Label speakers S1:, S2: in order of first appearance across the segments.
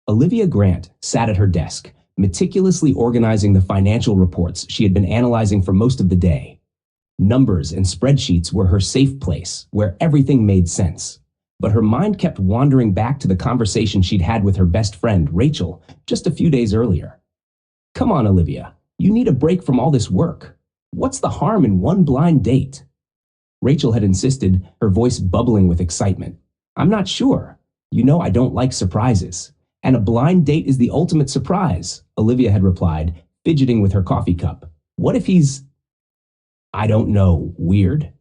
S1: Olivia Grant sat at her desk, meticulously organizing the financial reports she had been analyzing for most of the day. Numbers and spreadsheets were her safe place, where everything made sense. But her mind kept wandering back to the conversation she'd had with her best friend, Rachel, just a few days earlier. "Come on, Olivia. You need a break from all this work. What's the harm in one blind date?" Rachel had insisted, her voice bubbling with excitement. "I'm not sure. You know I don't like surprises. And a blind date is the ultimate surprise," Olivia had replied, fidgeting with her coffee cup. "What if he's, I don't know, weird?"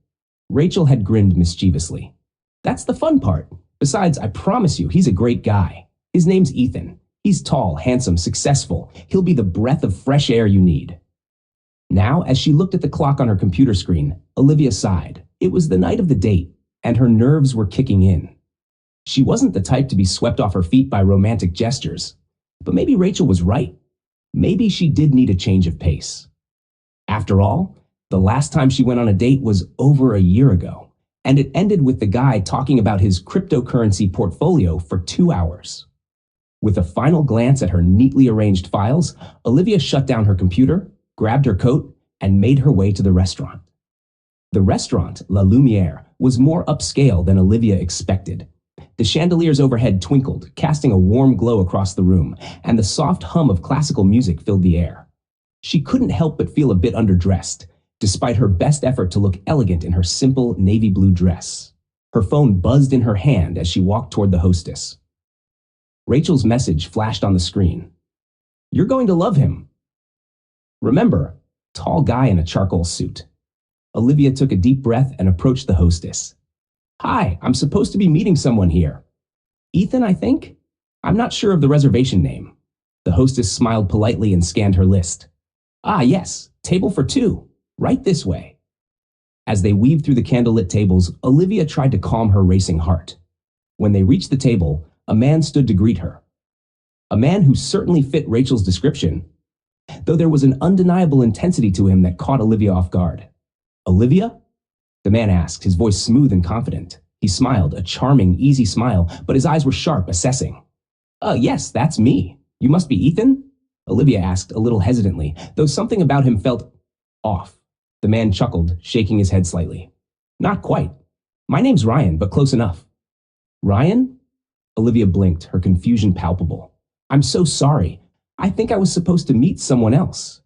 S1: Rachel had grinned mischievously. "That's the fun part. Besides, I promise you, he's a great guy. His name's Ethan. He's tall, handsome, successful. He'll be the breath of fresh air you need." Now, as she looked at the clock on her computer screen, Olivia sighed. It was the night of the date, and her nerves were kicking in. She wasn't the type to be swept off her feet by romantic gestures. But maybe Rachel was right. Maybe she did need a change of pace. After all, the last time she went on a date was over a year ago, and it ended with the guy talking about his cryptocurrency portfolio for 2 hours. With a final glance at her neatly arranged files, Olivia shut down her computer, grabbed her coat, and made her way to the restaurant. The restaurant, La Lumiere, was more upscale than Olivia expected. The chandeliers overhead twinkled, casting a warm glow across the room, and the soft hum of classical music filled the air. She couldn't help but feel a bit underdressed, despite her best effort to look elegant in her simple navy blue dress. Her phone buzzed in her hand as she walked toward the hostess. Rachel's message flashed on the screen. "You're going to love him." Remember, tall guy in a charcoal suit. Olivia took a deep breath and approached the hostess. "Hi, I'm supposed to be meeting someone here. Ethan, I think? I'm not sure of the reservation name." The hostess smiled politely and scanned her list. "Ah, yes, table for 2. Right this way." As they weaved through the candlelit tables, Olivia tried to calm her racing heart. When they reached the table, a man stood to greet her. A man who certainly fit Rachel's description, though there was an undeniable intensity to him that caught Olivia off guard. "Olivia?" the man asked, his voice smooth and confident. He smiled, a charming, easy smile, but his eyes were sharp, assessing. Yes, that's me. You must be Ethan?" Olivia asked, a little hesitantly, though something about him felt off. The man chuckled, shaking his head slightly. "Not quite. My name's Ryan, but close enough." "Ryan?" Olivia blinked, her confusion palpable. "I'm so sorry. I think I was supposed to meet someone else."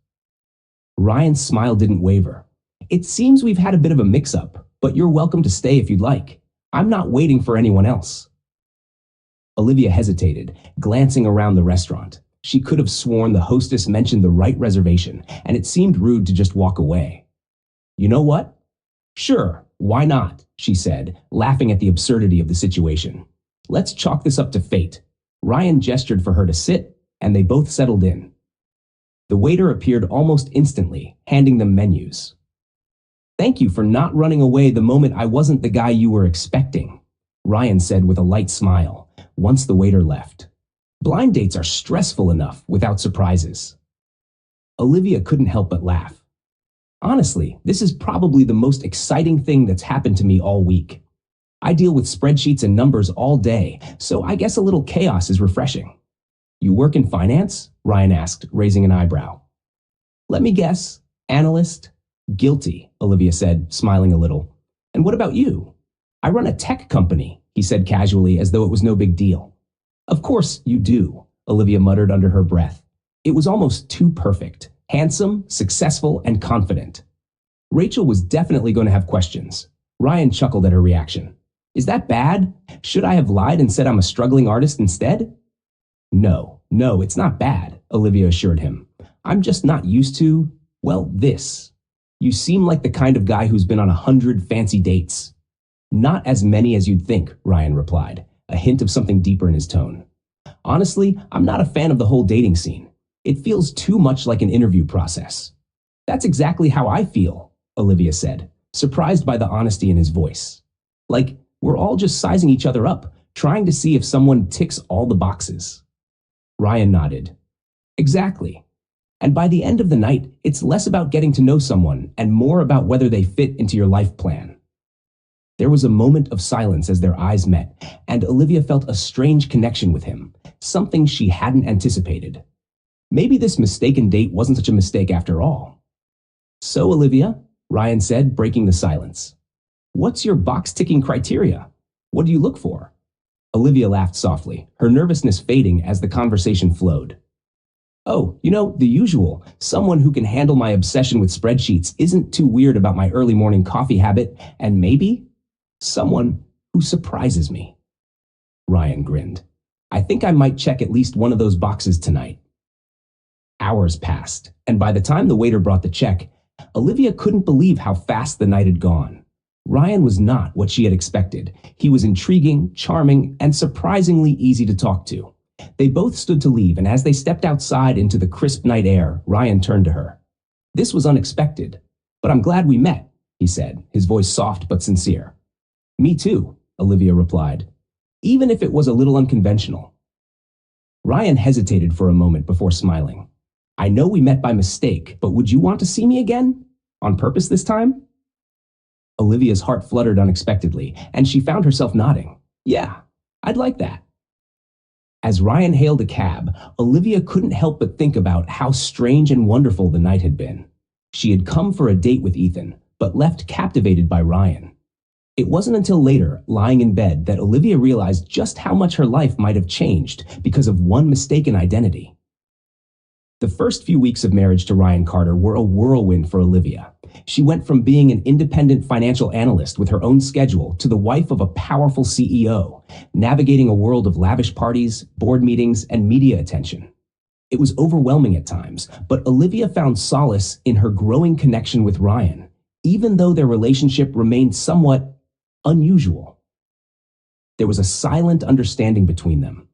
S1: Ryan's smile didn't waver. "It seems we've had a bit of a mix-up, but you're welcome to stay if you'd like. I'm not waiting for anyone else." Olivia hesitated, glancing around the restaurant. She could have sworn the hostess mentioned the right reservation, and it seemed rude to just walk away. "You know what? Sure, why not?" she said, laughing at the absurdity of the situation. "Let's chalk this up to fate." Ryan gestured for her to sit, and they both settled in. The waiter appeared almost instantly, handing them menus. "Thank you for not running away the moment I wasn't the guy you were expecting," Ryan said with a light smile, once the waiter left. "Blind dates are stressful enough without surprises." Olivia couldn't help but laugh. "Honestly, this is probably the most exciting thing that's happened to me all week. I deal with spreadsheets and numbers all day, so I guess a little chaos is refreshing." "You work in finance?" Ryan asked, raising an eyebrow. "Let me guess. Analyst?" "Guilty," Olivia said, smiling a little. "And what about you?" "I run a tech company," he said casually, as though it was no big deal. "Of course you do," Olivia muttered under her breath. It was almost too perfect. Handsome, successful, and confident. Rachel was definitely going to have questions. Ryan chuckled at her reaction. "Is that bad? Should I have lied and said I'm a struggling artist instead?" No, it's not bad," Olivia assured him. "I'm just not used to, well, this. You seem like the kind of guy who's been on 100 fancy dates." "Not as many as you'd think," Ryan replied, a hint of something deeper in his tone. "Honestly, I'm not a fan of the whole dating scene. It feels too much like an interview process." "That's exactly how I feel," Olivia said, surprised by the honesty in his voice. "Like, we're all just sizing each other up, trying to see if someone ticks all the boxes." Ryan nodded. "Exactly. And by the end of the night, it's less about getting to know someone and more about whether they fit into your life plan." There was a moment of silence as their eyes met, and Olivia felt a strange connection with him, something she hadn't anticipated. Maybe this mistaken date wasn't such a mistake after all. "So, Olivia," Ryan said, breaking the silence, "what's your box-ticking criteria? What do you look for?" Olivia laughed softly, her nervousness fading as the conversation flowed. "Oh, the usual. Someone who can handle my obsession with spreadsheets, isn't too weird about my early morning coffee habit, and maybe someone who surprises me." Ryan grinned. "I think I might check at least one of those boxes tonight." Hours passed, and by the time the waiter brought the check, Olivia couldn't believe how fast the night had gone. Ryan was not what she had expected. He was intriguing, charming, and surprisingly easy to talk to. They both stood to leave, and as they stepped outside into the crisp night air, Ryan turned to her. "This was unexpected, but I'm glad we met," he said, his voice soft but sincere. "Me too," Olivia replied, "even if it was a little unconventional." Ryan hesitated for a moment before smiling. "I know we met by mistake, but would you want to see me again? On purpose this time?" Olivia's heart fluttered unexpectedly, and she found herself nodding. "Yeah, I'd like that." As Ryan hailed a cab, Olivia couldn't help but think about how strange and wonderful the night had been. She had come for a date with Ethan, but left captivated by Ryan. It wasn't until later, lying in bed, that Olivia realized just how much her life might have changed because of one mistaken identity. The first few weeks of marriage to Ryan Carter were a whirlwind for Olivia. She went from being an independent financial analyst with her own schedule to the wife of a powerful CEO, navigating a world of lavish parties, board meetings, and media attention. It was overwhelming at times, but Olivia found solace in her growing connection with Ryan, even though their relationship remained somewhat unusual. There was a silent understanding between them.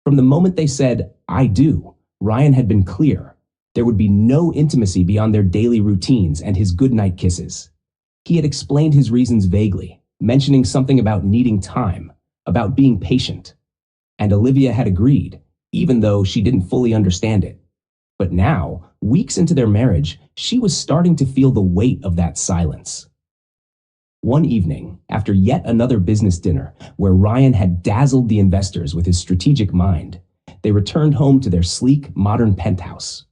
S1: From the moment they said, "I do," Ryan had been clear. There would be no intimacy beyond their daily routines and his goodnight kisses. He had explained his reasons vaguely, mentioning something about needing time, about being patient. And Olivia had agreed, even though she didn't fully understand it. But now, weeks into their marriage, she was starting to feel the weight of that silence. One evening, after yet another business dinner where Ryan had dazzled the investors with his strategic mind, they returned home to their sleek, modern penthouse.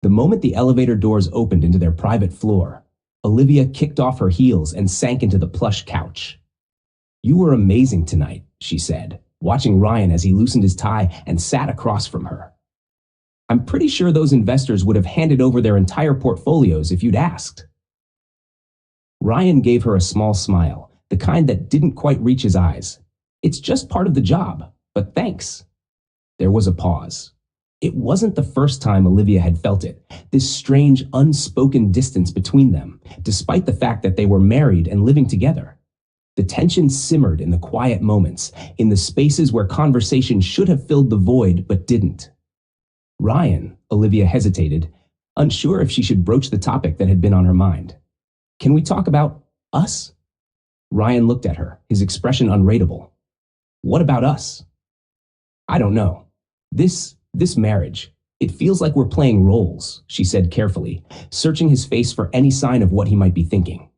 S1: The moment the elevator doors opened into their private floor, Olivia kicked off her heels and sank into the plush couch. "You were amazing tonight," she said, watching Ryan as he loosened his tie and sat across from her. "I'm pretty sure those investors would have handed over their entire portfolios if you'd asked." Ryan gave her a small smile, the kind that didn't quite reach his eyes. "It's just part of the job, but thanks." There was a pause. It wasn't the first time Olivia had felt it, this strange, unspoken distance between them, despite the fact that they were married and living together. The tension simmered in the quiet moments, in the spaces where conversation should have filled the void but didn't. "Ryan," Olivia hesitated, unsure if she should broach the topic that had been on her mind. "Can we talk about us?" Ryan looked at her, his expression unreadable. "What about us?" "I don't know. This marriage, it feels like we're playing roles," she said carefully, searching his face for any sign of what he might be thinking.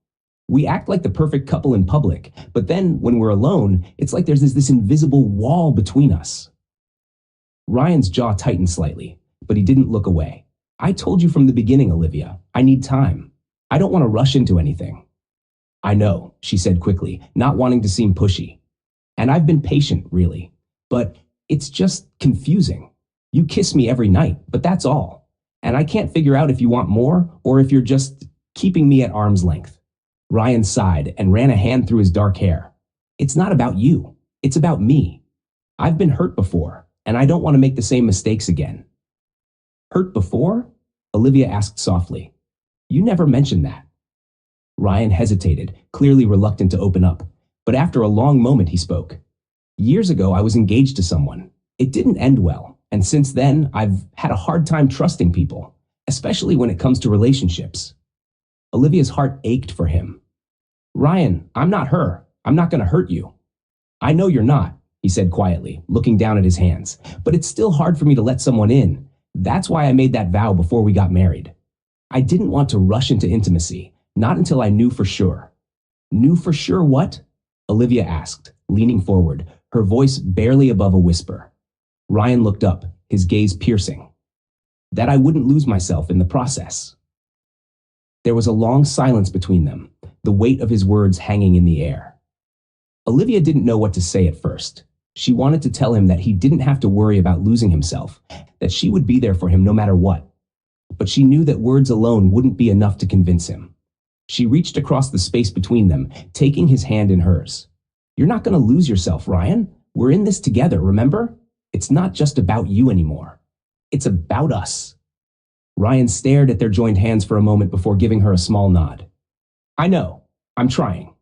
S1: "We act like the perfect couple in public, but then when we're alone, it's like there's this invisible wall between us." Ryan's jaw tightened slightly, but he didn't look away. "I told you from the beginning, Olivia, I need time. I don't want to rush into anything." "I know," she said quickly, not wanting to seem pushy. "And I've been patient, really. But it's just confusing. You kiss me every night, but that's all. And I can't figure out if you want more or if you're just keeping me at arm's length." Ryan sighed and ran a hand through his dark hair. "It's not about you. It's about me. I've been hurt before, and I don't want to make the same mistakes again." "Hurt before?" Olivia asked softly. "You never mentioned that." Ryan hesitated, clearly reluctant to open up, but after a long moment he spoke. "Years ago, I was engaged to someone. It didn't end well, and since then, I've had a hard time trusting people, especially when it comes to relationships." Olivia's heart ached for him. "Ryan, I'm not her. I'm not going to hurt you." "I know you're not," he said quietly, looking down at his hands, "but it's still hard for me to let someone in. That's why I made that vow before we got married. I didn't want to rush into intimacy, not until I knew for sure." Knew for sure what? Olivia asked, leaning forward, her voice barely above a whisper. Ryan looked up, his gaze piercing. That I wouldn't lose myself in the process. There was a long silence between them, the weight of his words hanging in the air. Olivia didn't know what to say at first. She wanted to tell him that he didn't have to worry about losing himself, that she would be there for him no matter what. But she knew that words alone wouldn't be enough to convince him. She reached across the space between them, taking his hand in hers. You're not going to lose yourself, Ryan. We're in this together, remember? It's not just about you anymore. It's about us. Ryan stared at their joined hands for a moment before giving her a small nod. I know. I'm trying.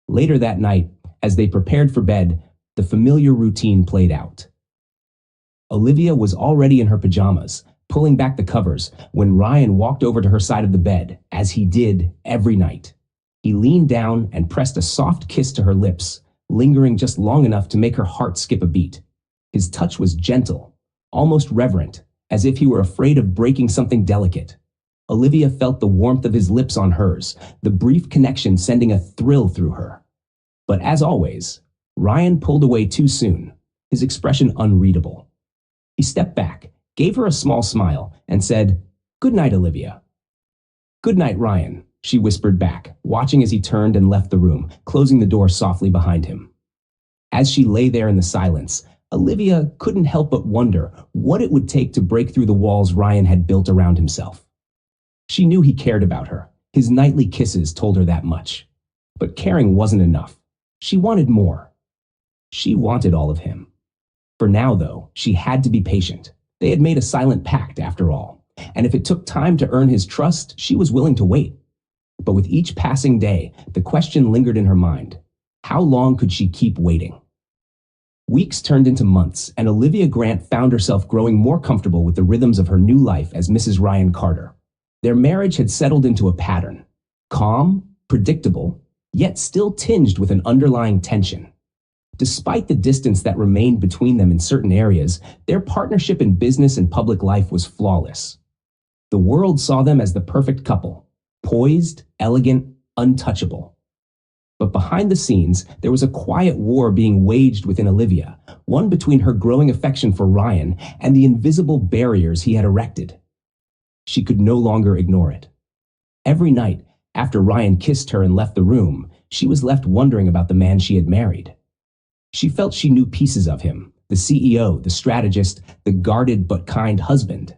S1: Later that night, as they prepared for bed, the familiar routine played out. Olivia was already in her pajamas, pulling back the covers, when Ryan walked over to her side of the bed, as he did every night. He leaned down and pressed a soft kiss to her lips, lingering just long enough to make her heart skip a beat. His touch was gentle, almost reverent, as if he were afraid of breaking something delicate. Olivia felt the warmth of his lips on hers, the brief connection sending a thrill through her. But as always, Ryan pulled away too soon, his expression unreadable. He stepped back, gave her a small smile, and said, "Good night, Olivia." "Good night, Ryan," she whispered back, watching as he turned and left the room, closing the door softly behind him. As she lay there in the silence, Olivia couldn't help but wonder what it would take to break through the walls Ryan had built around himself. She knew he cared about her. His nightly kisses told her that much. But caring wasn't enough. She wanted more. She wanted all of him. For now, though, she had to be patient. They had made a silent pact, after all. And if it took time to earn his trust, she was willing to wait. But with each passing day, the question lingered in her mind. How long could she keep waiting? Weeks turned into months, and Olivia Grant found herself growing more comfortable with the rhythms of her new life as Mrs. Ryan Carter. Their marriage had settled into a pattern. Calm, predictable, yet still tinged with an underlying tension. Despite the distance that remained between them in certain areas, their partnership in business and public life was flawless. The world saw them as the perfect couple, poised, elegant, untouchable. But behind the scenes, there was a quiet war being waged within Olivia, one between her growing affection for Ryan and the invisible barriers he had erected. She could no longer ignore it. Every night, after Ryan kissed her and left the room, she was left wondering about the man she had married. She felt she knew pieces of him, the CEO, the strategist, the guarded but kind husband.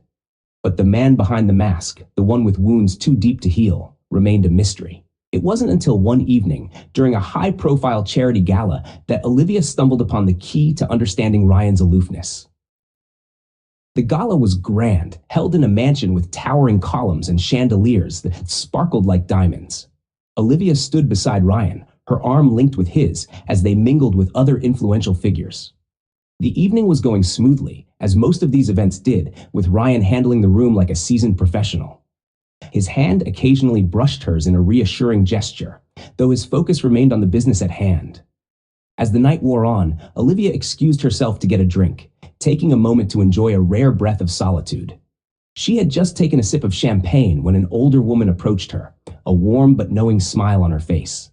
S1: But the man behind the mask, the one with wounds too deep to heal, remained a mystery. It wasn't until one evening, during a high-profile charity gala, that Olivia stumbled upon the key to understanding Ryan's aloofness. The gala was grand, held in a mansion with towering columns and chandeliers that sparkled like diamonds. Olivia stood beside Ryan, her arm linked with his, as they mingled with other influential figures. The evening was going smoothly, as most of these events did, with Ryan handling the room like a seasoned professional. His hand occasionally brushed hers in a reassuring gesture, though his focus remained on the business at hand. As the night wore on, Olivia excused herself to get a drink, taking a moment to enjoy a rare breath of solitude. She had just taken a sip of champagne when an older woman approached her, a warm but knowing smile on her face.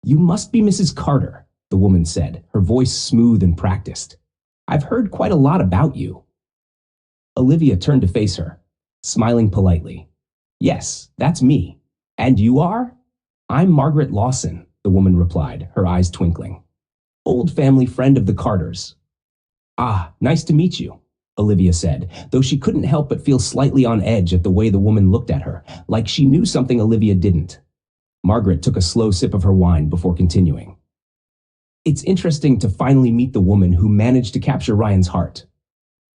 S1: "You must be Mrs. Carter," the woman said, her voice smooth and practiced. "I've heard quite a lot about you." Olivia turned to face her, smiling politely. "Yes, that's me. And you are?" "I'm Margaret Lawson," the woman replied, her eyes twinkling. "Old family friend of the Carters." "Ah, nice to meet you," Olivia said, though she couldn't help but feel slightly on edge at the way the woman looked at her, like she knew something Olivia didn't. Margaret took a slow sip of her wine before continuing. "It's interesting to finally meet the woman who managed to capture Ryan's heart."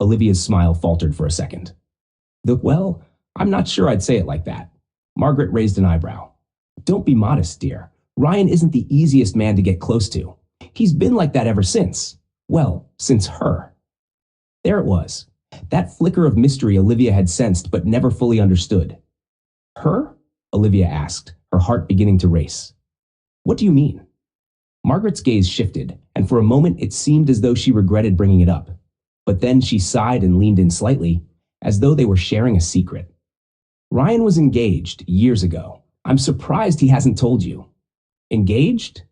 S1: Olivia's smile faltered for a second. Well, I'm not sure I'd say it like that." Margaret raised an eyebrow. "Don't be modest, dear. Ryan isn't the easiest man to get close to. He's been like that ever since. Well, since her." There it was. That flicker of mystery Olivia had sensed but never fully understood. "Her?" Olivia asked, her heart beginning to race. "What do you mean?" Margaret's gaze shifted, and for a moment it seemed as though she regretted bringing it up. But then she sighed and leaned in slightly, as though they were sharing a secret. Ryan was engaged years ago, I'm surprised he hasn't told you. Engaged?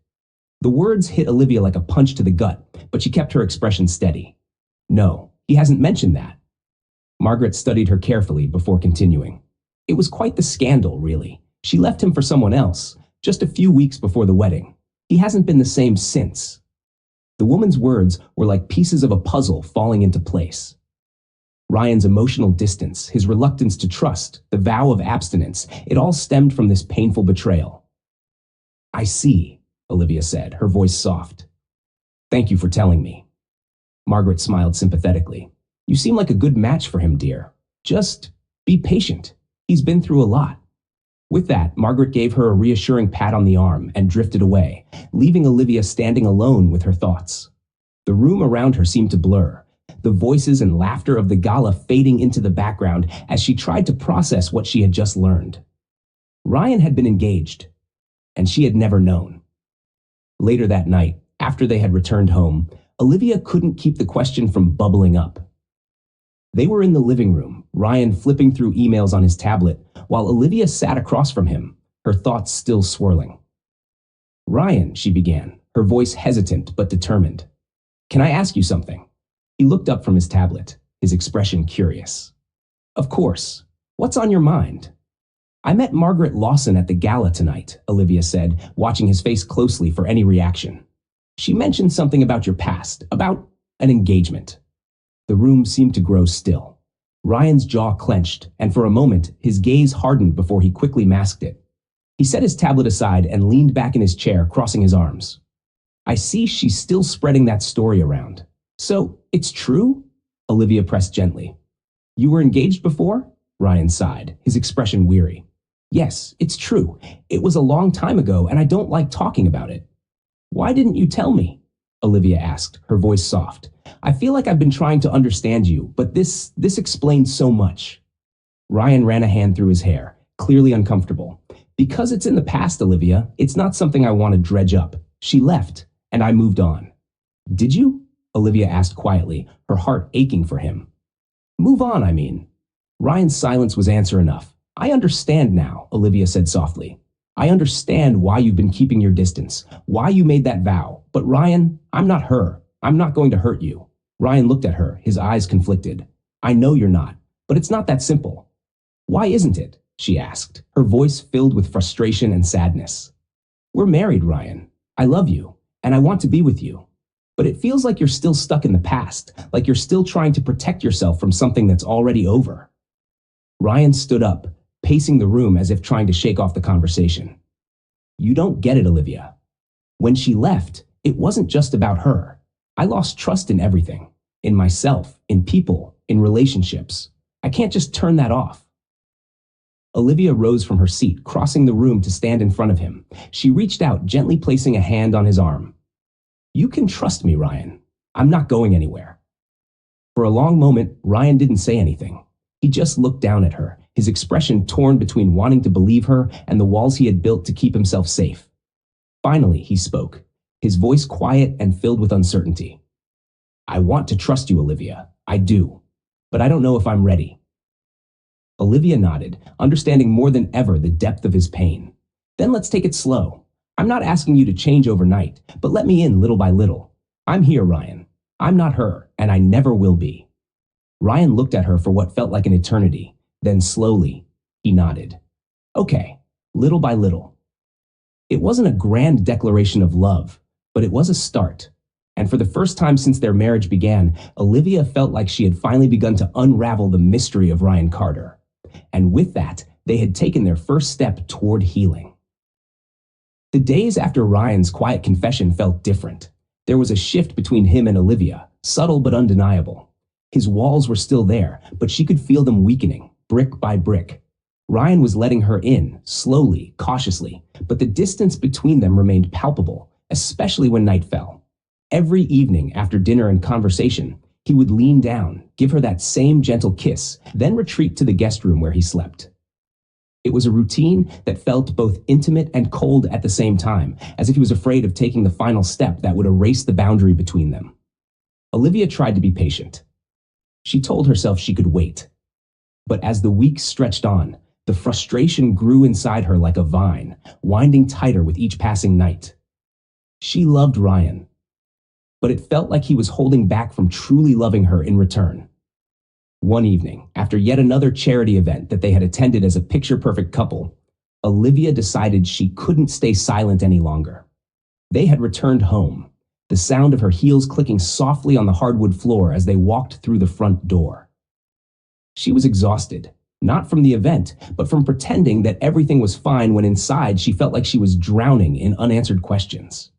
S1: The words hit Olivia like a punch to the gut, but she kept her expression steady. No, he hasn't mentioned that. Margaret studied her carefully before continuing. It was quite the scandal, really. She left him for someone else, just a few weeks before the wedding. He hasn't been the same since. The woman's words were like pieces of a puzzle falling into place. Ryan's emotional distance, his reluctance to trust, the vow of abstinence, it all stemmed from this painful betrayal. I see, Olivia said, her voice soft. Thank you for telling me. Margaret smiled sympathetically. You seem like a good match for him, dear. Just be patient. He's been through a lot. With that, Margaret gave her a reassuring pat on the arm and drifted away, leaving Olivia standing alone with her thoughts. The room around her seemed to blur, the voices and laughter of the gala fading into the background as she tried to process what she had just learned. Ryan had been engaged, and she had never known. Later that night, after they had returned home, Olivia couldn't keep the question from bubbling up. They were in the living room, Ryan flipping through emails on his tablet, while Olivia sat across from him, her thoughts still swirling. Ryan, she began, her voice hesitant but determined. Can I ask you something? He looked up from his tablet, his expression curious. Of course. What's on your mind? I met Margaret Lawson at the gala tonight, Olivia said, watching his face closely for any reaction. She mentioned something about your past, about an engagement. The room seemed to grow still. Ryan's jaw clenched, and for a moment, his gaze hardened before he quickly masked it. He set his tablet aside and leaned back in his chair, crossing his arms. I see she's still spreading that story around. So, it's true? Olivia pressed gently. You were engaged before? Ryan sighed, his expression weary. Yes, it's true. It was a long time ago, and I don't like talking about it. Why didn't you tell me? Olivia asked, her voice soft. I feel like I've been trying to understand you, but this explains so much. Ryan ran a hand through his hair, clearly uncomfortable. Because it's in the past, Olivia, it's not something I want to dredge up. She left, and I moved on. Did you? Olivia asked quietly, her heart aching for him. Move on, I mean. Ryan's silence was answer enough. I understand now, Olivia said softly. I understand why you've been keeping your distance, why you made that vow. But Ryan, I'm not her. I'm not going to hurt you. Ryan looked at her, his eyes conflicted. I know you're not, but it's not that simple. Why isn't it? She asked, her voice filled with frustration and sadness. We're married, Ryan. I love you, and I want to be with you. But it feels like you're still stuck in the past, like you're still trying to protect yourself from something that's already over. Ryan stood up, pacing the room as if trying to shake off the conversation. You don't get it, Olivia. When she left, it wasn't just about her. I lost trust in everything. In myself, in people, in relationships. I can't just turn that off. Olivia rose from her seat, crossing the room to stand in front of him. She reached out, gently placing a hand on his arm. You can trust me, Ryan. I'm not going anywhere. For a long moment, Ryan didn't say anything. He just looked down at her, his expression torn between wanting to believe her and the walls he had built to keep himself safe. Finally, he spoke, his voice quiet and filled with uncertainty. I want to trust you, Olivia. I do. But I don't know if I'm ready. Olivia nodded, understanding more than ever the depth of his pain. Then let's take it slow. I'm not asking you to change overnight, but let me in little by little. I'm here, Ryan. I'm not her, and I never will be. Ryan looked at her for what felt like an eternity. Then slowly, he nodded. Okay, little by little. It wasn't a grand declaration of love, but it was a start. And for the first time since their marriage began, Olivia felt like she had finally begun to unravel the mystery of Ryan Carter. And with that, they had taken their first step toward healing. The days after Ryan's quiet confession felt different. There was a shift between him and Olivia, subtle but undeniable. His walls were still there, but she could feel them weakening, brick by brick. Ryan was letting her in, slowly, cautiously, but the distance between them remained palpable, especially when night fell. Every evening after dinner and conversation, he would lean down, give her that same gentle kiss, then retreat to the guest room where he slept. It was a routine that felt both intimate and cold at the same time, as if he was afraid of taking the final step that would erase the boundary between them. Olivia tried to be patient. She told herself she could wait. But as the weeks stretched on, The frustration grew inside her like a vine, winding tighter with each passing night. She loved Ryan, but it felt like he was holding back from truly loving her in return. One evening, after yet another charity event that they had attended as a picture-perfect couple, Olivia decided she couldn't stay silent any longer. They had returned home, the sound of her heels clicking softly on the hardwood floor as they walked through the front door. She was exhausted, not from the event, but from pretending that everything was fine when inside she felt like she was drowning in unanswered questions.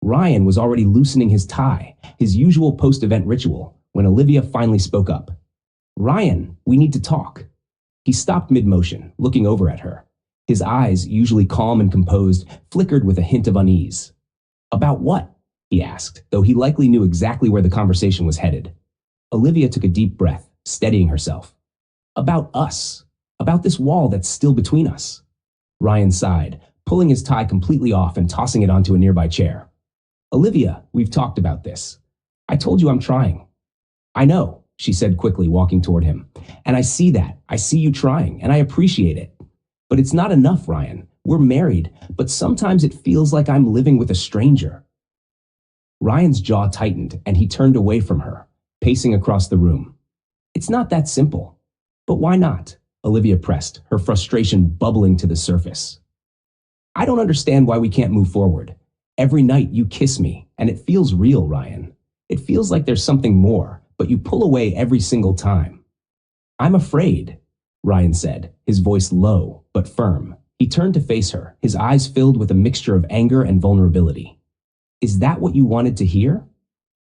S1: Ryan was already loosening his tie, his usual post-event ritual, when Olivia finally spoke up. "Ryan, we need to talk." He stopped mid-motion, looking over at her. His eyes, usually calm and composed, flickered with a hint of unease. "About what?" he asked, though he likely knew exactly where the conversation was headed. Olivia took a deep breath, steadying herself. "About us. About this wall that's still between us." Ryan sighed, pulling his tie completely off and tossing it onto a nearby chair. "Olivia, we've talked about this. I told you I'm trying." "I know," she said quickly, walking toward him. "And I see that. I see you trying, and I appreciate it. But it's not enough, Ryan. We're married, but sometimes it feels like I'm living with a stranger." Ryan's jaw tightened, and he turned away from her, pacing across the room. "It's not that simple." "But why not?" Olivia pressed, her frustration bubbling to the surface. "I don't understand why we can't move forward. Every night you kiss me, and it feels real, Ryan. It feels like there's something more, but you pull away every single time." "I'm afraid," Ryan said, his voice low but firm. He turned to face her, his eyes filled with a mixture of anger and vulnerability. "Is that what you wanted to hear?"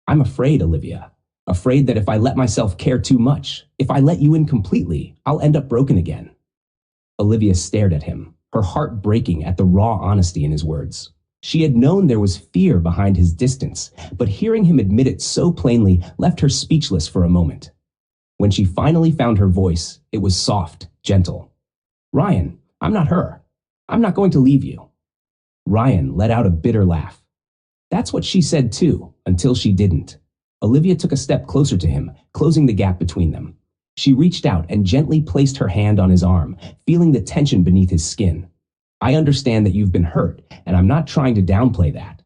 S1: "I'm afraid, Olivia. Afraid that if I let myself care too much, if I let you in completely, I'll end up broken again." Olivia stared at him, her heart breaking at the raw honesty in his words. She had known there was fear behind his distance, but hearing him admit it so plainly left her speechless for a moment. When she finally found her voice, it was soft, gentle. "Ryan, I'm not her. I'm not going to leave you." Ryan let out a bitter laugh. That's what she said too, until she didn't. Olivia took a step closer to him, closing the gap between them. She reached out and gently placed her hand on his arm, feeling the tension beneath his skin. "I understand that you've been hurt, and I'm not trying to downplay that.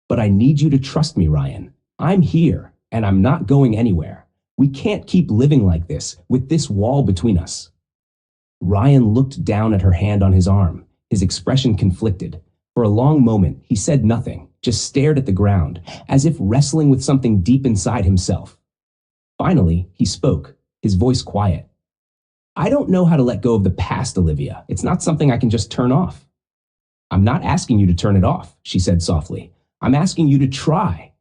S1: But I need you to trust me, Ryan. I'm here, and I'm not going anywhere. We can't keep living like this, with this wall between us." Ryan looked down at her hand on his arm, his expression conflicted. For a long moment, he said nothing, just stared at the ground, as if wrestling with something deep inside himself. Finally, he spoke, his voice quiet. "I don't know how to let go of the past, Olivia. It's not something I can just turn off." "I'm not asking you to turn it off," she said softly. "I'm asking you to try.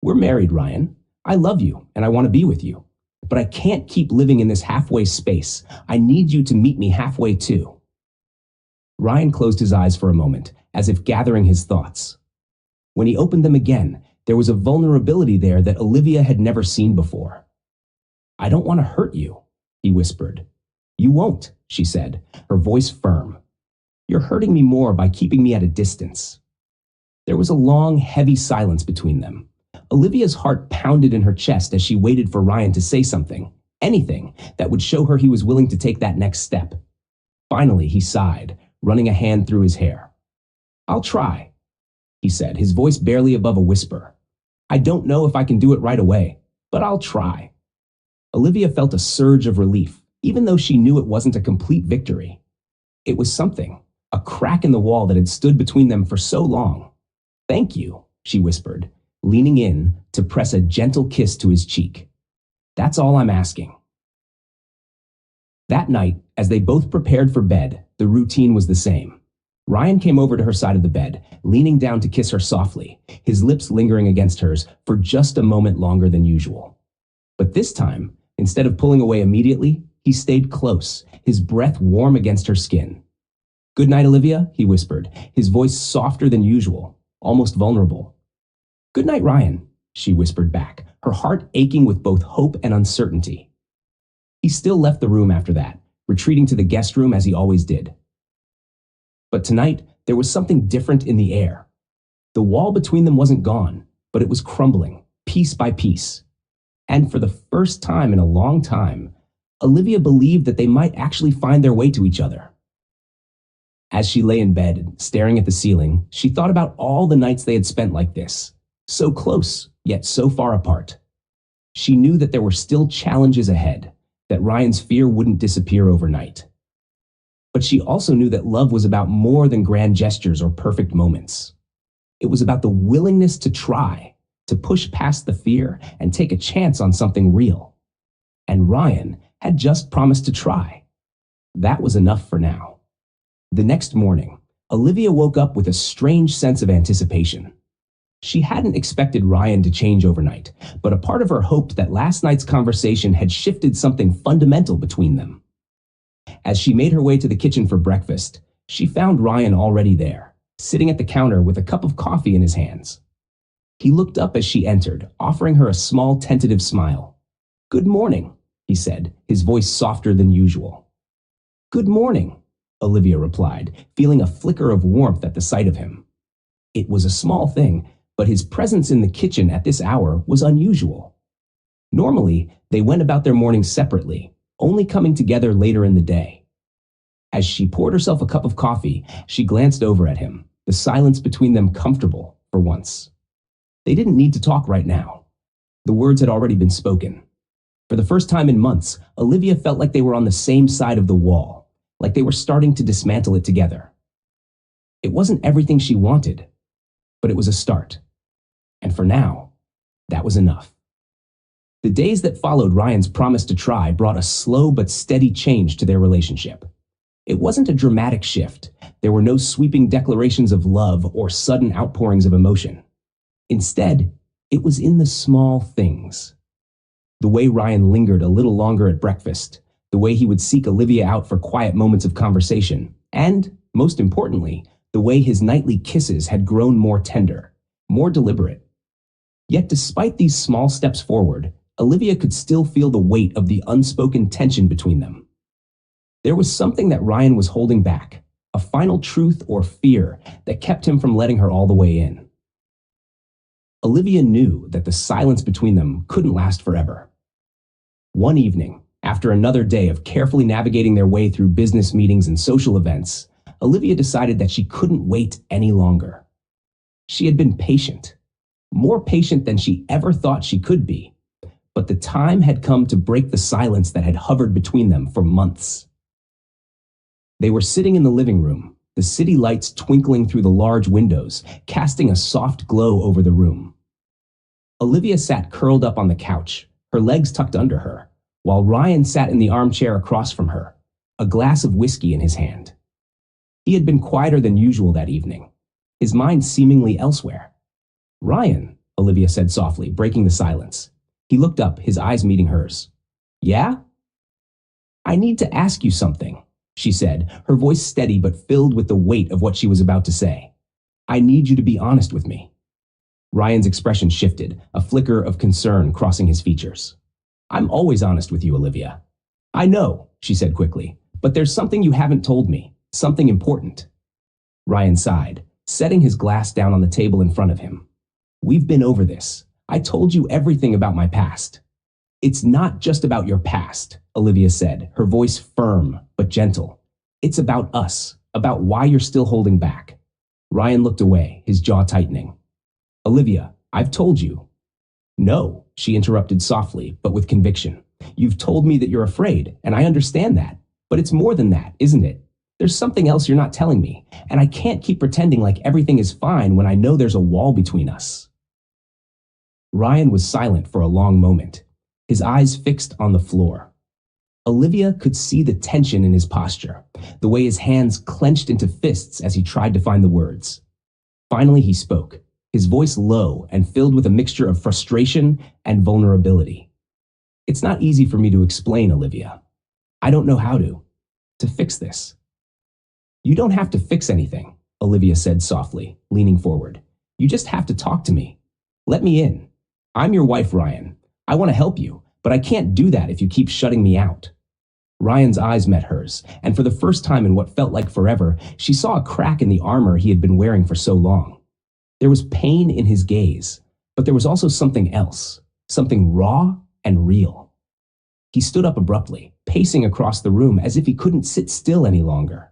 S1: We're married, Ryan. I love you, and I want to be with you. But I can't keep living in this halfway space. I need you to meet me halfway too." Ryan closed his eyes for a moment, as if gathering his thoughts. When he opened them again, there was a vulnerability there that Olivia had never seen before. "I don't want to hurt you," he whispered. "You won't," she said, her voice firm. "You're hurting me more by keeping me at a distance." There was a long, heavy silence between them. Olivia's heart pounded in her chest as she waited for Ryan to say something, anything, that would show her he was willing to take that next step. Finally, he sighed, running a hand through his hair. "I'll try," he said, his voice barely above a whisper. "I don't know if I can do it right away, but I'll try." Olivia felt a surge of relief, even though she knew it wasn't a complete victory. It was something, a crack in the wall that had stood between them for so long. "Thank you," she whispered, leaning in to press a gentle kiss to his cheek. "That's all I'm asking." That night, as they both prepared for bed, the routine was the same. Ryan came over to her side of the bed, leaning down to kiss her softly, his lips lingering against hers for just a moment longer than usual. But this time, instead of pulling away immediately, he stayed close, his breath warm against her skin. "Good night, Olivia," he whispered, his voice softer than usual, almost vulnerable. "Good night, Ryan," she whispered back, her heart aching with both hope and uncertainty. He still left the room after that, retreating to the guest room as he always did. But tonight, there was something different in the air. The wall between them wasn't gone, but it was crumbling, piece by piece. And for the first time in a long time, Olivia believed that they might actually find their way to each other. As she lay in bed, staring at the ceiling, she thought about all the nights they had spent like this, so close, yet so far apart. She knew that there were still challenges ahead, that Ryan's fear wouldn't disappear overnight. But she also knew that love was about more than grand gestures or perfect moments. It was about the willingness to try, to push past the fear and take a chance on something real. And Ryan had just promised to try. That was enough for now. The next morning, Olivia woke up with a strange sense of anticipation. She hadn't expected Ryan to change overnight, but a part of her hoped that last night's conversation had shifted something fundamental between them. As she made her way to the kitchen for breakfast, she found Ryan already there, sitting at the counter with a cup of coffee in his hands. He looked up as she entered, offering her a small, tentative smile. "Good morning," he said, his voice softer than usual. "Good morning," Olivia replied, feeling a flicker of warmth at the sight of him. It was a small thing, but his presence in the kitchen at this hour was unusual. Normally, they went about their mornings separately, only coming together later in the day. As she poured herself a cup of coffee, she glanced over at him, the silence between them comfortable for once. They didn't need to talk right now. The words had already been spoken. For the first time in months, Olivia felt like they were on the same side of the wall, like they were starting to dismantle it together. It wasn't everything she wanted, but it was a start. And for now, that was enough. The days that followed Ryan's promise to try brought a slow but steady change to their relationship. It wasn't a dramatic shift. There were no sweeping declarations of love or sudden outpourings of emotion. Instead, it was in the small things. The way Ryan lingered a little longer at breakfast, the way he would seek Olivia out for quiet moments of conversation, and, most importantly, the way his nightly kisses had grown more tender, more deliberate. Yet despite these small steps forward, Olivia could still feel the weight of the unspoken tension between them. There was something that Ryan was holding back, a final truth or fear that kept him from letting her all the way in. Olivia knew that the silence between them couldn't last forever. One evening, after another day of carefully navigating their way through business meetings and social events, Olivia decided that she couldn't wait any longer. She had been patient, more patient than she ever thought she could be, but the time had come to break the silence that had hovered between them for months. They were sitting in the living room, the city lights twinkling through the large windows, casting a soft glow over the room. Olivia sat curled up on the couch, her legs tucked under her, while Ryan sat in the armchair across from her, a glass of whiskey in his hand. He had been quieter than usual that evening, his mind seemingly elsewhere. "Ryan," Olivia said softly, breaking the silence. He looked up, his eyes meeting hers. "Yeah?" "I need to ask you something," she said, her voice steady but filled with the weight of what she was about to say. "I need you to be honest with me." Ryan's expression shifted, a flicker of concern crossing his features. "I'm always honest with you, Olivia." "I know," she said quickly, "but there's something you haven't told me, something important." Ryan sighed, setting his glass down on the table in front of him. "We've been over this. I told you everything about my past." "It's not just about your past," Olivia said, her voice firm but gentle. "It's about us, about why you're still holding back." Ryan looked away, his jaw tightening. "Olivia, I've told you." "No," she interrupted softly, but with conviction. "You've told me that you're afraid, and I understand that. But it's more than that, isn't it? There's something else you're not telling me, and I can't keep pretending like everything is fine when I know there's a wall between us." Ryan was silent for a long moment, his eyes fixed on the floor. Olivia could see the tension in his posture, the way his hands clenched into fists as he tried to find the words. Finally he spoke, his voice low and filled with a mixture of frustration and vulnerability. "It's not easy for me to explain, Olivia. I don't know how to fix this." "You don't have to fix anything," Olivia said softly, leaning forward. "You just have to talk to me. Let me in. I'm your wife, Ryan. I want to help you, but I can't do that if you keep shutting me out." Ryan's eyes met hers, and for the first time in what felt like forever, she saw a crack in the armor he had been wearing for so long. There was pain in his gaze, but there was also something else, something raw and real. He stood up abruptly, pacing across the room as if he couldn't sit still any longer.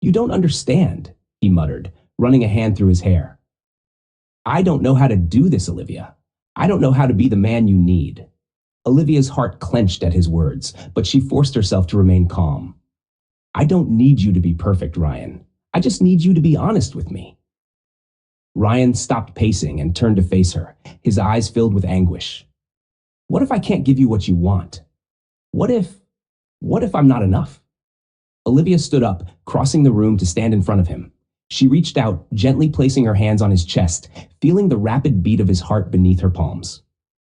S1: You don't understand, he muttered, running a hand through his hair. I don't know how to do this, Olivia. I don't know how to be the man you need. Olivia's heart clenched at his words, but she forced herself to remain calm. I don't need you to be perfect, Ryan. I just need you to be honest with me. Ryan stopped pacing and turned to face her, his eyes filled with anguish. What if I can't give you what you want? What if I'm not enough? Olivia stood up, crossing the room to stand in front of him. She reached out, gently placing her hands on his chest, feeling the rapid beat of his heart beneath her palms.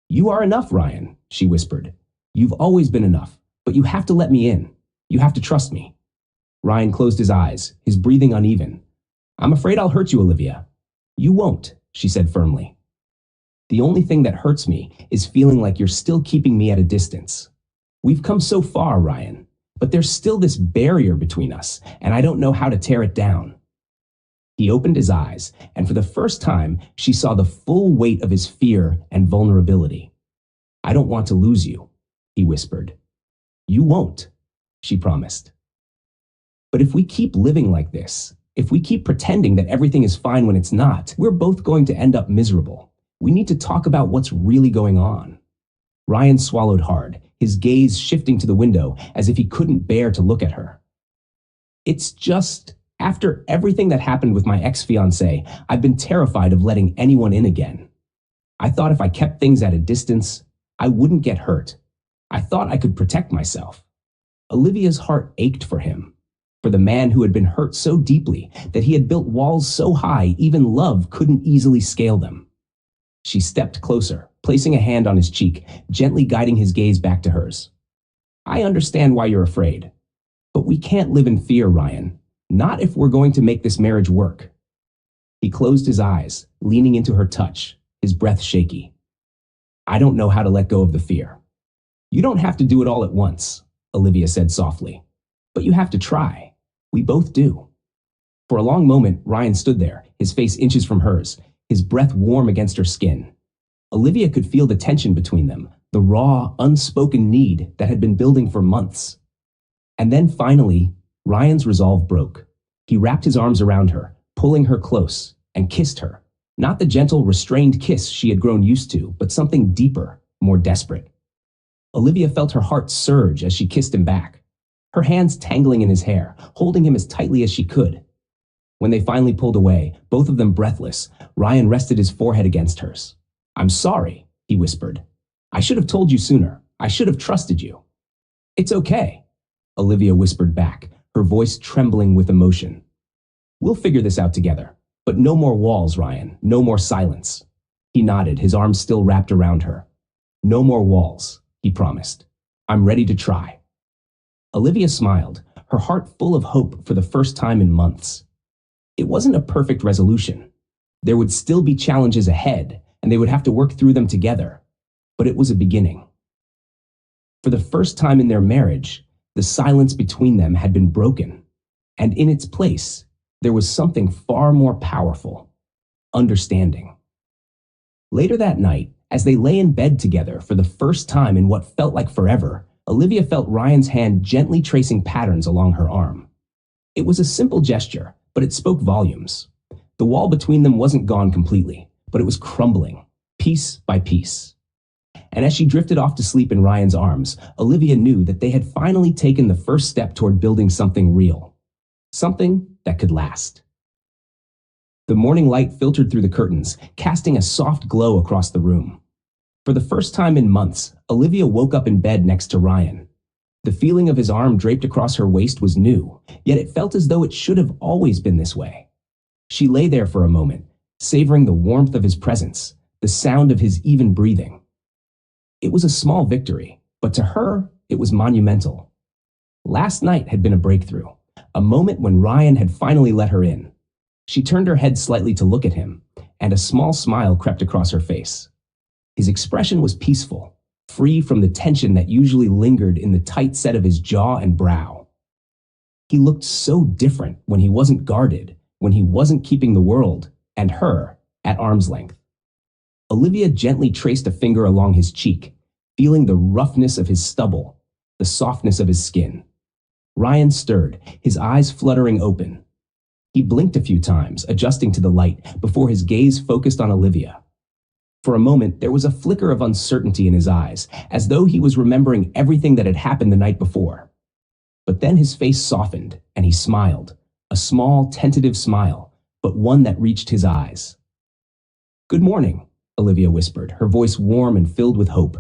S1: You are enough, Ryan, she whispered. You've always been enough, but you have to let me in. You have to trust me. Ryan closed his eyes, his breathing uneven. I'm afraid I'll hurt you, Olivia. You won't, she said firmly. The only thing that hurts me is feeling like you're still keeping me at a distance. We've come so far, Ryan, but there's still this barrier between us, and I don't know how to tear it down. He opened his eyes, and for the first time, she saw the full weight of his fear and vulnerability. I don't want to lose you, he whispered. You won't, she promised. But if we keep living like this, if we keep pretending that everything is fine when it's not, we're both going to end up miserable. We need to talk about what's really going on. Ryan swallowed hard, his gaze shifting to the window as if he couldn't bear to look at her. It's just, after everything that happened with my ex-fiancée, I've been terrified of letting anyone in again. I thought if I kept things at a distance, I wouldn't get hurt. I thought I could protect myself. Olivia's heart ached for him, for the man who had been hurt so deeply that he had built walls so high even love couldn't easily scale them. She stepped closer, placing a hand on his cheek, gently guiding his gaze back to hers. I understand why you're afraid, but we can't live in fear, Ryan. Not if we're going to make this marriage work. He closed his eyes, leaning into her touch, his breath shaky. I don't know how to let go of the fear. You don't have to do it all at once, Olivia said softly. But you have to try. We both do. For a long moment, Ryan stood there, his face inches from hers, his breath warm against her skin. Olivia could feel the tension between them, the raw, unspoken need that had been building for months. And then finally, Ryan's resolve broke. He wrapped his arms around her, pulling her close, and kissed her. Not the gentle, restrained kiss she had grown used to, but something deeper, more desperate. Olivia felt her heart surge as she kissed him back, her hands tangling in his hair, holding him as tightly as she could. When they finally pulled away, both of them breathless, Ryan rested his forehead against hers. I'm sorry, he whispered. I should have told you sooner. I should have trusted you. It's okay, Olivia whispered back, her voice trembling with emotion. We'll figure this out together. But no more walls, Ryan. No more silence. He nodded, his arms still wrapped around her. No more walls, he promised. I'm ready to try. Olivia smiled, her heart full of hope for the first time in months. It wasn't a perfect resolution. There would still be challenges ahead, and they would have to work through them together. But it was a beginning. For the first time in their marriage, the silence between them had been broken, and in its place, there was something far more powerful: understanding. Later that night, as they lay in bed together for the first time in what felt like forever, Olivia felt Ryan's hand gently tracing patterns along her arm. It was a simple gesture, but it spoke volumes. The wall between them wasn't gone completely, but it was crumbling, piece by piece. And as she drifted off to sleep in Ryan's arms, Olivia knew that they had finally taken the first step toward building something real. Something that could last. The morning light filtered through the curtains, casting a soft glow across the room. For the first time in months, Olivia woke up in bed next to Ryan. The feeling of his arm draped across her waist was new, yet it felt as though it should have always been this way. She lay there for a moment, savoring the warmth of his presence, the sound of his even breathing. It was a small victory, but to her, it was monumental. Last night had been a breakthrough, a moment when Ryan had finally let her in. She turned her head slightly to look at him, and a small smile crept across her face. His expression was peaceful, free from the tension that usually lingered in the tight set of his jaw and brow. He looked so different when he wasn't guarded, when he wasn't keeping the world, and her, at arm's length. Olivia gently traced a finger along his cheek, feeling the roughness of his stubble, the softness of his skin. Ryan stirred, his eyes fluttering open. He blinked a few times, adjusting to the light, before his gaze focused on Olivia. For a moment, there was a flicker of uncertainty in his eyes, as though he was remembering everything that had happened the night before. But then his face softened, and he smiled, a small, tentative smile, but one that reached his eyes. "Good morning," Olivia whispered, her voice warm and filled with hope.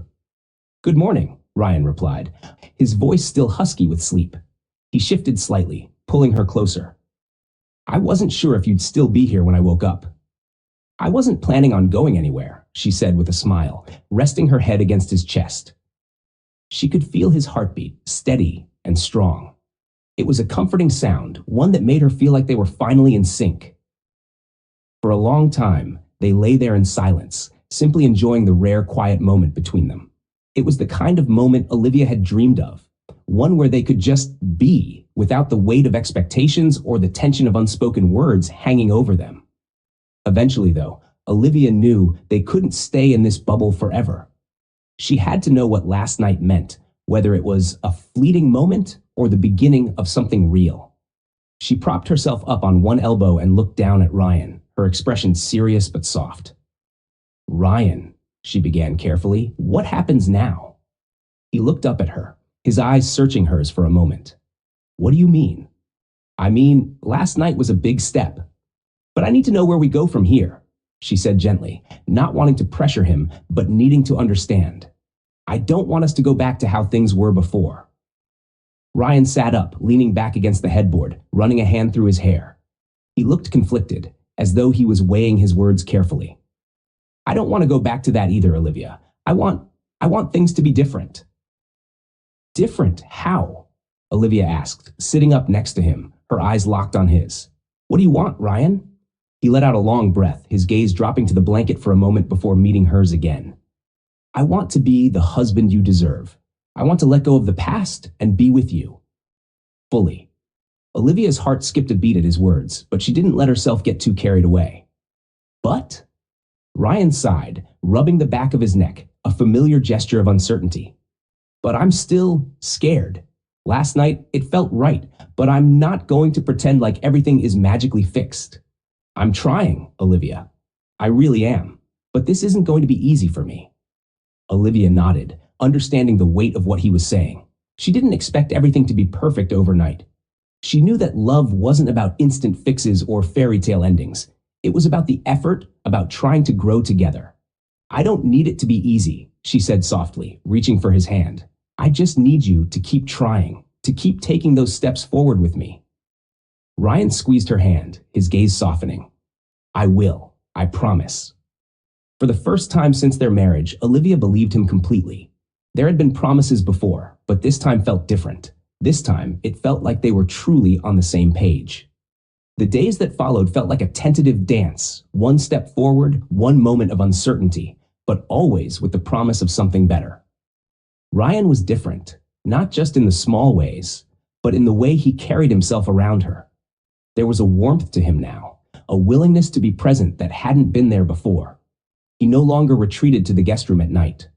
S1: "Good morning," Ryan replied, his voice still husky with sleep. He shifted slightly, pulling her closer. "I wasn't sure if you'd still be here when I woke up." "I wasn't planning on going anywhere," she said with a smile, resting her head against his chest. She could feel his heartbeat, steady and strong. It was a comforting sound, one that made her feel like they were finally in sync. For a long time, they lay there in silence, simply enjoying the rare quiet moment between them. It was the kind of moment Olivia had dreamed of, one where they could just be, without the weight of expectations or the tension of unspoken words hanging over them. Eventually, though, Olivia knew they couldn't stay in this bubble forever. She had to know what last night meant, whether it was a fleeting moment or the beginning of something real. She propped herself up on one elbow and looked down at Ryan, her expression serious but soft. "Ryan," she began carefully, "what happens now?" He looked up at her, his eyes searching hers for a moment. "What do you mean?" "I mean, last night was a big step. But I need to know where we go from here," she said gently, not wanting to pressure him, but needing to understand. "I don't want us to go back to how things were before." Ryan sat up, leaning back against the headboard, running a hand through his hair. He looked conflicted, as though he was weighing his words carefully. "I don't want to go back to that either, Olivia. I want things to be different." "Different? How?" Olivia asked, sitting up next to him, her eyes locked on his. "What do you want, Ryan?" He let out a long breath, his gaze dropping to the blanket for a moment before meeting hers again. "I want to be the husband you deserve. I want to let go of the past and be with you. Fully." Olivia's heart skipped a beat at his words, but she didn't let herself get too carried away. "But?" Ryan sighed, rubbing the back of his neck, a familiar gesture of uncertainty. "But I'm still scared. Last night, it felt right, but I'm not going to pretend like everything is magically fixed. I'm trying, Olivia. I really am. But this isn't going to be easy for me." Olivia nodded, understanding the weight of what he was saying. She didn't expect everything to be perfect overnight. She knew that love wasn't about instant fixes or fairy tale endings. It was about the effort, about trying to grow together. "I don't need it to be easy," she said softly, reaching for his hand. "I just need you to keep trying, to keep taking those steps forward with me." Ryan squeezed her hand, his gaze softening. "I will, I promise." For the first time since their marriage, Olivia believed him completely. There had been promises before, but this time felt different. This time, it felt like they were truly on the same page. The days that followed felt like a tentative dance, one step forward, one moment of uncertainty, but always with the promise of something better. Ryan was different, not just in the small ways, but in the way he carried himself around her. There was a warmth to him now, a willingness to be present that hadn't been there before. He no longer retreated to the guest room at night.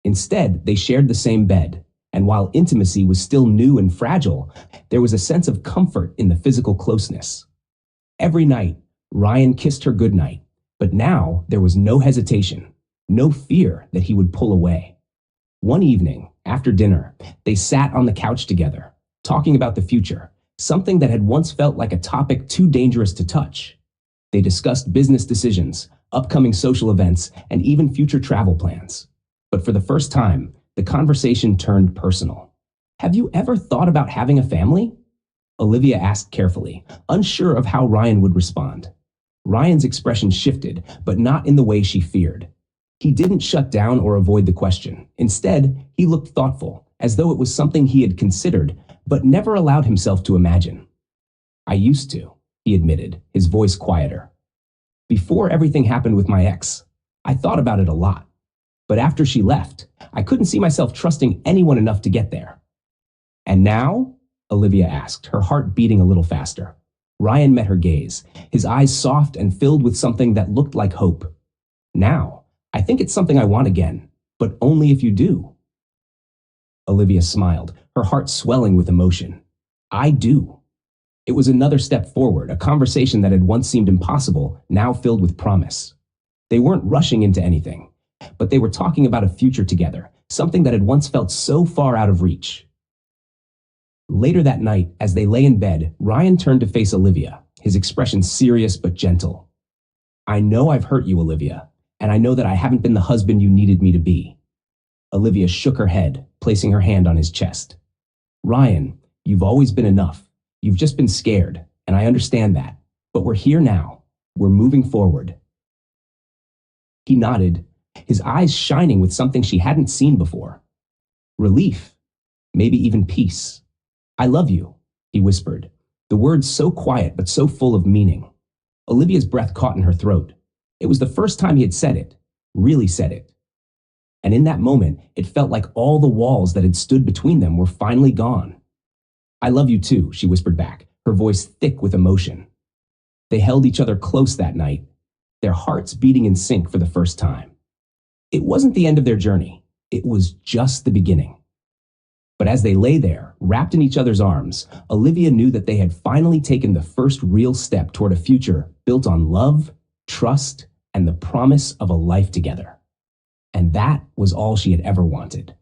S1: Instead, they shared the same bed, and while intimacy was still new and fragile, there was a sense of comfort in the physical closeness. Every night, Ryan kissed her goodnight, but now there was no hesitation, no fear that he would pull away. One evening, after dinner, they sat on the couch together, talking about the future, something that had once felt like a topic too dangerous to touch. They discussed business decisions, upcoming social events, and even future travel plans. But for the first time, the conversation turned personal. "Have you ever thought about having a family?" Olivia asked carefully, unsure of how Ryan would respond. Ryan's expression shifted, but not in the way she feared. He didn't shut down or avoid the question. Instead, he looked thoughtful, as though it was something he had considered, but never allowed himself to imagine. "I used to," he admitted, his voice quieter. "Before everything happened with my ex, I thought about it a lot. But after she left, I couldn't see myself trusting anyone enough to get there." "And now?" Olivia asked, her heart beating a little faster. Ryan met her gaze, his eyes soft and filled with something that looked like hope. "Now, I think it's something I want again, but only if you do." Olivia smiled, her heart swelling with emotion. I do. It was another step forward, a conversation that had once seemed impossible, now filled with promise. They weren't rushing into anything, but they were talking about a future together, something that had once felt so far out of reach. Later that night, as they lay in bed, Ryan turned to face Olivia, his expression serious but gentle. I know I've hurt you, Olivia, and I know that I haven't been the husband you needed me to be. Olivia shook her head, placing her hand on his chest. Ryan, you've always been enough. You've just been scared, and I understand that. But we're here now. We're moving forward. He nodded, his eyes shining with something she hadn't seen before. Relief, maybe even peace. I love you, he whispered, the words so quiet but so full of meaning. Olivia's breath caught in her throat. It was the first time he had said it, really said it. And in that moment, it felt like all the walls that had stood between them were finally gone. I love you too, she whispered back, her voice thick with emotion. They held each other close that night, their hearts beating in sync for the first time. It wasn't the end of their journey. It was just the beginning. But as they lay there, wrapped in each other's arms, Olivia knew that they had finally taken the first real step toward a future built on love, trust, and the promise of a life together. And that was all she had ever wanted.